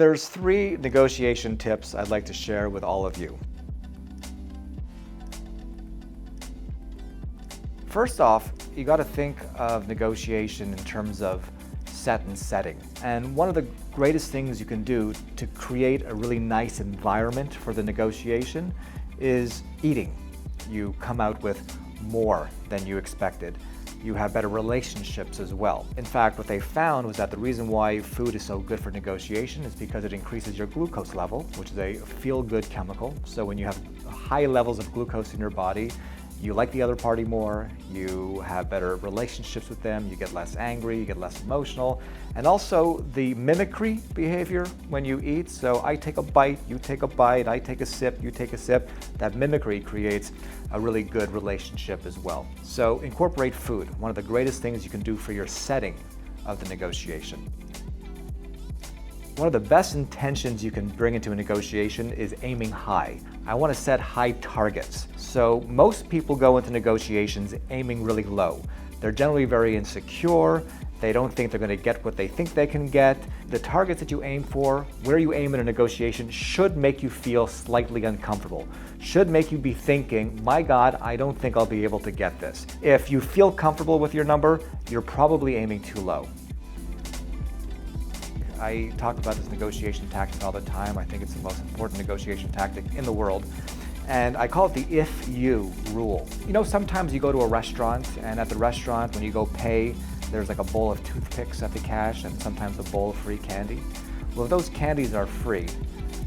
There's 3 negotiation tips I'd like to share with all of you. First off, you got to think of negotiation in terms of set and setting. And one of the greatest things you can do to create a really nice environment for the negotiation is eating. You come out with more than you expected. You have better relationships as well. In fact, what they found was that the reason why food is so good for negotiation is because it increases your glucose level, which is a feel-good chemical. So when you have high levels of glucose in your body, you like the other party more, you have better relationships with them, you get less angry, you get less emotional, and also the mimicry behavior when you eat. So I take a bite, you take a bite, I take a sip, you take a sip. That mimicry creates a really good relationship as well. So incorporate food, one of the greatest things you can do for your setting of the negotiation. One of the best intentions you can bring into a negotiation is aiming high. I want to set high targets. So most people go into negotiations aiming really low. They're generally very insecure. They don't think they're going to get what they think they can get. The targets that you aim for, where you aim in a negotiation, should make you feel slightly uncomfortable. Should make you be thinking, my God, I don't think I'll be able to get this. If you feel comfortable with your number, you're probably aiming too low. I talk about this negotiation tactic all the time. I think it's the most important negotiation tactic in the world. And I call it the if-you rule. You know, sometimes you go to a restaurant, and at the restaurant, when you go pay, there's like a bowl of toothpicks at the cash and sometimes a bowl of free candy. Well, if those candies are free,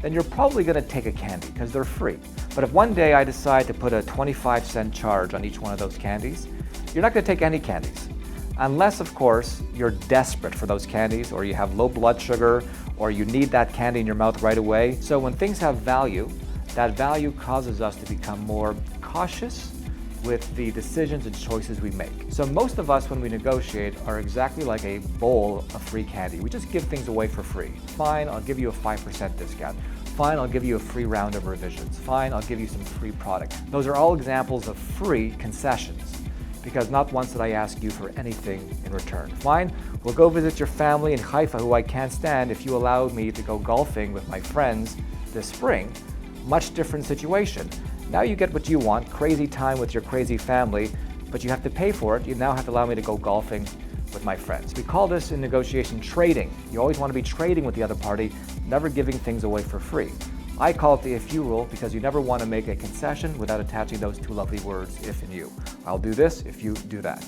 then you're probably going to take a candy because they're free. But if one day I decide to put a 25-cent charge on each one of those candies, you're not going to take any candies. Unless, of course, you're desperate for those candies, or you have low blood sugar, or you need that candy in your mouth right away. So when things have value, that value causes us to become more cautious with the decisions and choices we make. So most of us, when we negotiate, are exactly like a bowl of free candy. We just give things away for free. Fine, I'll give you a 5% discount. Fine, I'll give you a free round of revisions. Fine, I'll give you some free product. Those are all examples of free concessions, because not once did I ask you for anything in return. Fine, we'll go visit your family in Haifa, who I can't stand, if you allowed me to go golfing with my friends this spring. Much different situation. Now you get what you want, crazy time with your crazy family, but you have to pay for it. You now have to allow me to go golfing with my friends. We call this in negotiation trading. You always want to be trading with the other party, never giving things away for free. I call it the if-you rule because you never want to make a concession without attaching those 2 lovely words, if and you. I'll do this if you do that.